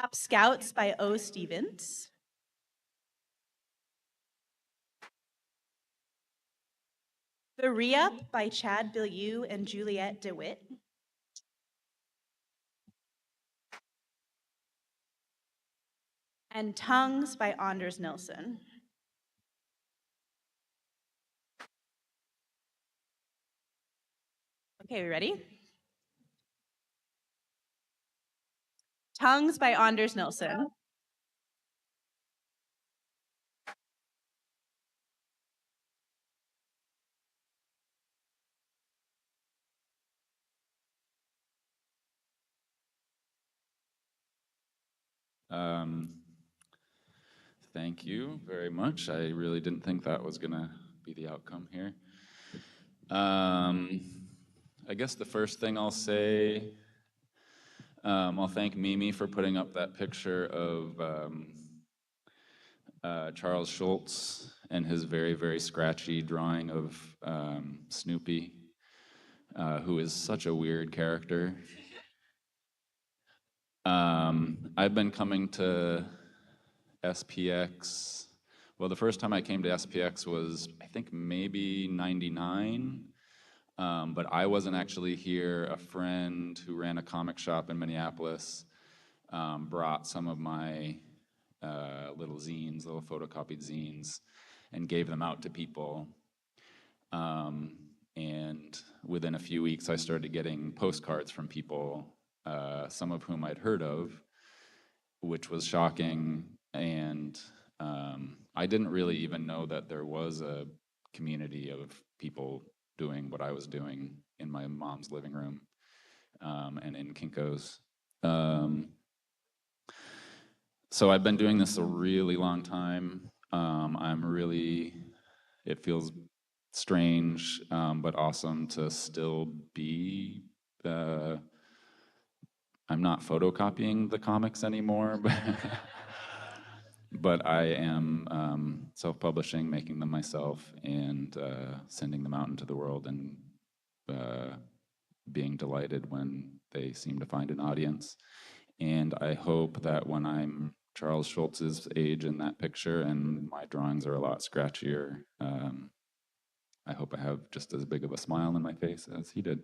Top Scouts by O. Stevens. The Re-Up by Chad Bilyeu and Juliette DeWitt. And Tongues by Anders Nilsson. Okay, we ready? Tongues by Anders Nilsson. Thank you very much. I really didn't think that was gonna be the outcome here. I guess the first thing I'll say, I'll thank Mimi for putting up that picture of Charles Schultz and his very, very scratchy drawing of Snoopy, who is such a weird character. I've been coming to SPX. Well, the first time I came to SPX was, I think, maybe '99. But I wasn't actually here. A friend who ran a comic shop in Minneapolis brought some of my little zines, little photocopied zines, and gave them out to people. And within a few weeks, I started getting postcards from people, some of whom I'd heard of, which was shocking. And I didn't really even know that there was a community of people doing what I was doing in my mom's living room and in Kinko's. So I've been doing this a really long time. It feels strange, but awesome to still be, I'm not photocopying the comics anymore, but I am self-publishing, making them myself, and sending them out into the world, and being delighted when they seem to find an audience. And I hope that when I'm Charles Schultz's age in that picture and my drawings are a lot scratchier, I hope I have just as big of a smile on my face as he did.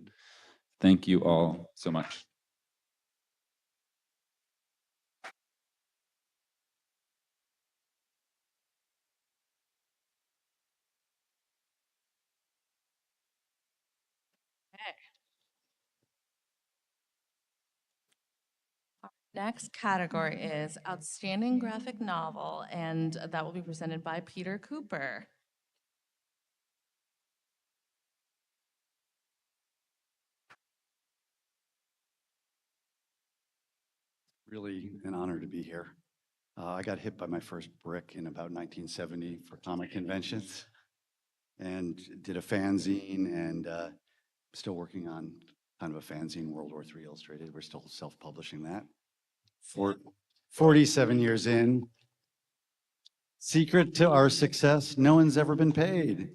Thank you all so much. Next category is Outstanding Graphic Novel, and that will be presented by Peter Cooper. Really an honor to be here. I got hit by my first brick in about 1970 for comic conventions and did a fanzine and still working on kind of a fanzine, World War III Illustrated. We're still self-publishing that. 47 years in. Secret to our success, no one's ever been paid.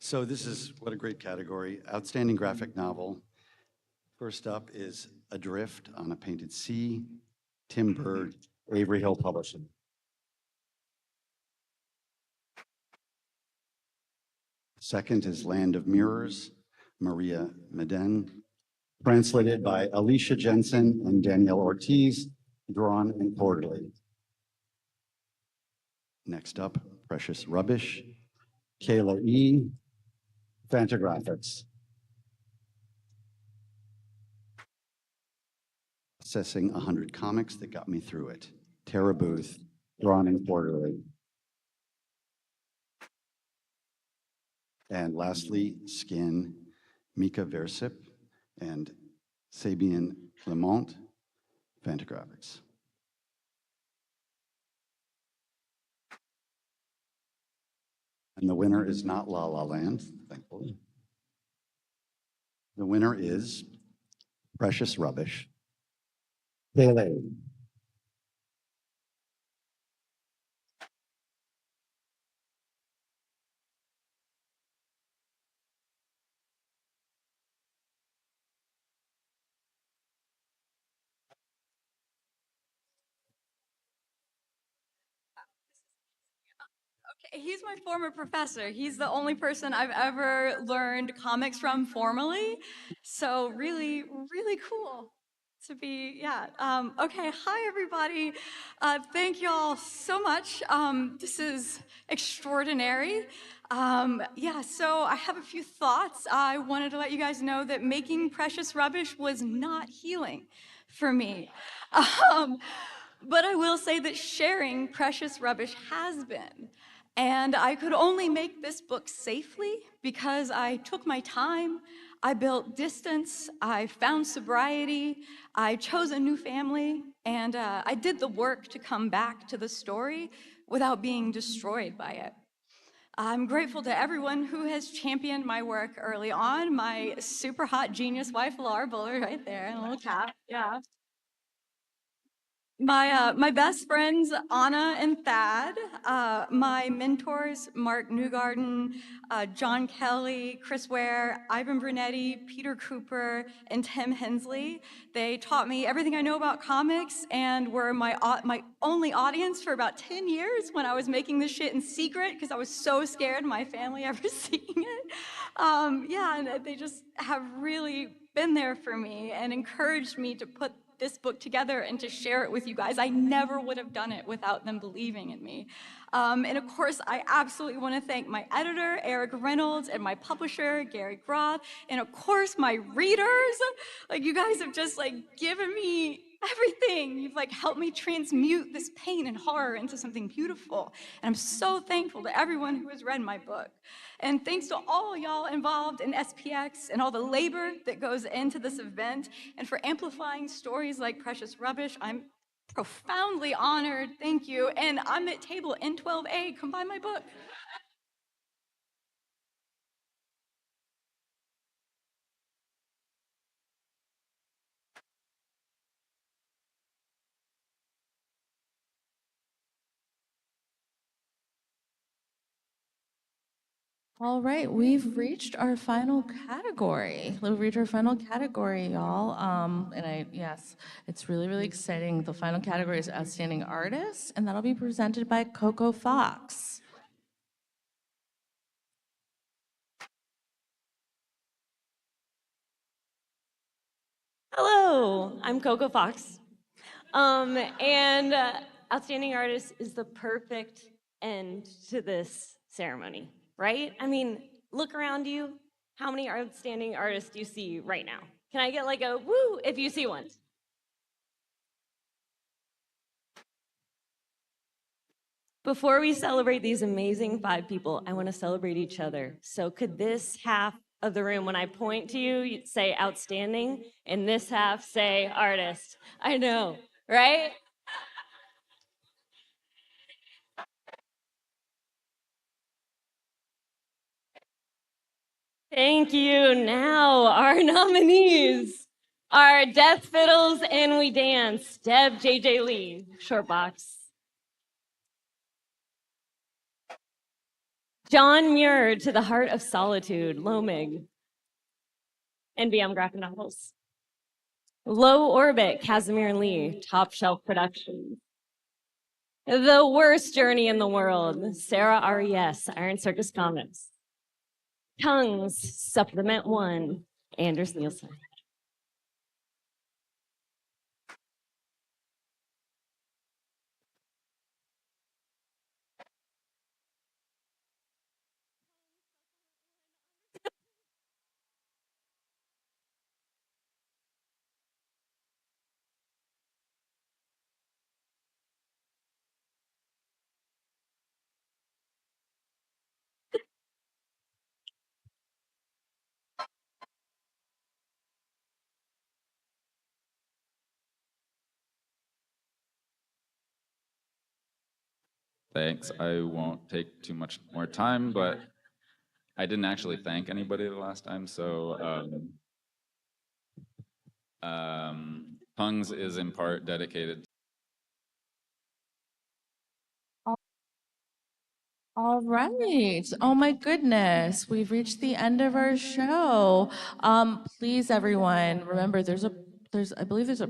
So this is, what a great category. Outstanding graphic novel. First up is Adrift on a Painted Sea, Tim Bird, Avery Hill Publishing. Second is Land of Mirrors, Maria Meden, translated by Alicia Jensen and Danielle Ortiz, drawn in quarterly. Next up, Precious Rubbish, Kayla E., Fantagraphics. Assessing 100 comics that got me through it. Tara Booth, drawn in quarterly. And lastly, Skin, Mika Versip and Sabien Clement, Fantagraphics. And the winner is not La La Land, thankfully. The winner is Precious Rubbish. Pele. Okay, he's my former professor. He's the only person I've ever learned comics from formally. So really, really cool to be, yeah. Okay, hi everybody. Thank you all so much. This is extraordinary. Yeah, so I have a few thoughts. I wanted to let you guys know that making Precious Rubbish was not healing for me. But I will say that sharing Precious Rubbish has been. And I could only make this book safely because I took my time, I built distance, I found sobriety, I chose a new family, and I did the work to come back to the story without being destroyed by it. I'm grateful to everyone who has championed my work early on. My super hot genius wife, Laura Bullard, right there, and a little cat, yeah. My best friends, Anna and Thad, my mentors, Mark Newgarden, John Kelly, Chris Ware, Ivan Brunetti, Peter Cooper, and Tim Hensley. They taught me everything I know about comics and were my only audience for about 10 years when I was making this shit in secret because I was so scared my family ever seeing it. Yeah, and they just have really been there for me and encouraged me to put this book together and to share it with you guys. I never would have done it without them believing in me. And of course, I absolutely want to thank my editor, Eric Reynolds, and my publisher, Gary Groth, and of course, my readers. Like, you guys have just like given me everything. You've like helped me transmute this pain and horror into something beautiful. And I'm so thankful to everyone who has read my book. And thanks to all y'all involved in SPX and all the labor that goes into this event and for amplifying stories like Precious Rubbish. I'm profoundly honored, thank you. And I'm at table N12A, come buy my book. All right, we've reached our final category. We've reached our final category, y'all. Yes, it's really, really exciting. The final category is Outstanding Artist, and that'll be presented by Coco Fox. Hello, I'm Coco Fox. Outstanding Artist is the perfect end to this ceremony, right? I mean, look around you. How many outstanding artists do you see right now? Can I get like a woo if you see one? Before we celebrate these amazing 5 people, I want to celebrate each other. So could this half of the room, when I point to you, say outstanding, and this half say artist? I know, right? Thank you. Now, our nominees are Death Fiddles and We Dance, Deb JJ Lee, short box. John Muir, To the Heart of Solitude, Lomig, NBM Graphic Novels. Low Orbit, Casimir Lee, Top Shelf Productions. The Worst Journey in the World, Sarah R.E.S., Iron Circus Comics. Tongues, Supplement 1, Anders Nielsen. Thanks. I won't take too much more time, but I didn't actually thank anybody the last time, so Tongues is in part dedicated. All right. Oh my goodness. We've reached the end of our show. Please, everyone, remember I believe there's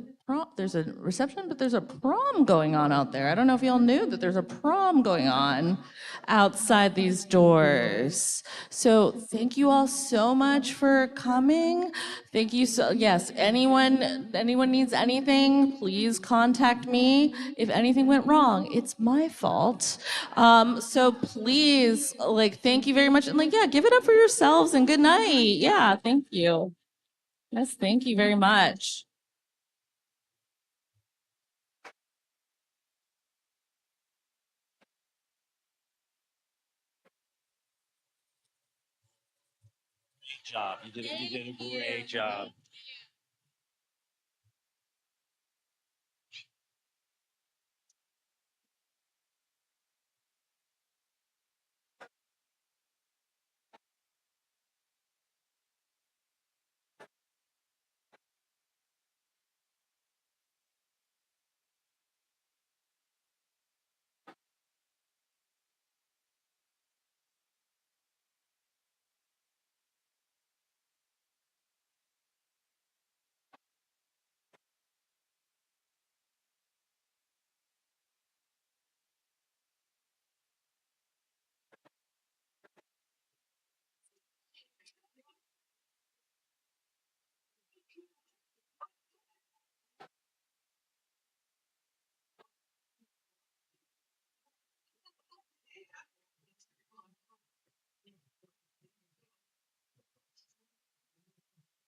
a reception, but there's a prom going on out there. I don't know if y'all knew that there's a prom going on outside these doors. So thank you all so much for coming. Thank you yes, anyone needs anything, please contact me. If anything went wrong, it's my fault. So please, thank you very much. And yeah, give it up for yourselves and good night. Yeah, thank you. Yes, thank you very much. Great job. You did a great job.